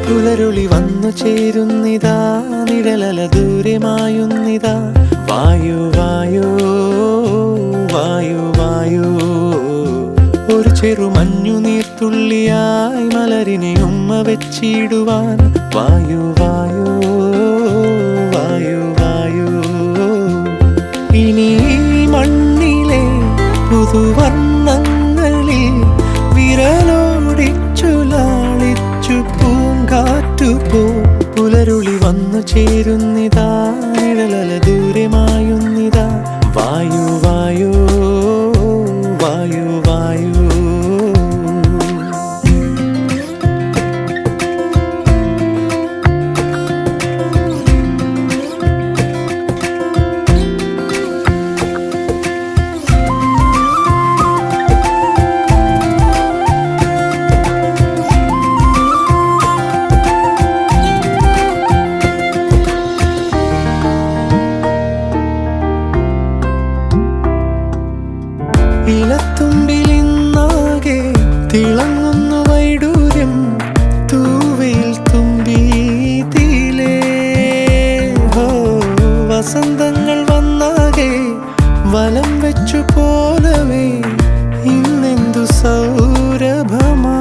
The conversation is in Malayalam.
പുലരുളി വന്നു ചേരുന്നിതാ, നിഴലല ദൂരെ മായുന്നിതാ. വായു വായു വായു വായു, ഒരു ചെറു മഞ്ഞു നീർത്തുള്ളിയായി മലരിനെ ഉമ്മ വെച്ചിടുവാൻ. വായു വായു വായു വായു, ഇനി മണ്ണിലെ പുതുവർണ്ണങ്ങളിൽ വിരലോടിച്ചു ലാളിച്ചു പൂങ്കാറ്റുപോ. പുലരുളി വന്നു ചേരുന്നിതാ, നിഴലല ദൂരെ മായുന്നിതാ. വായു വായു വായു വായു. ഇലത്തുമ്പിലിന്നാകെ തിളങ്ങുന്നു വൈഡൂര്യം, തൂവയിൽ തുമ്പീതിലേ. വസന്തങ്ങൾ വന്നാകെ വലം വെച്ചു പോലവേ ഇന്നെന്തു സൗരഭമാ.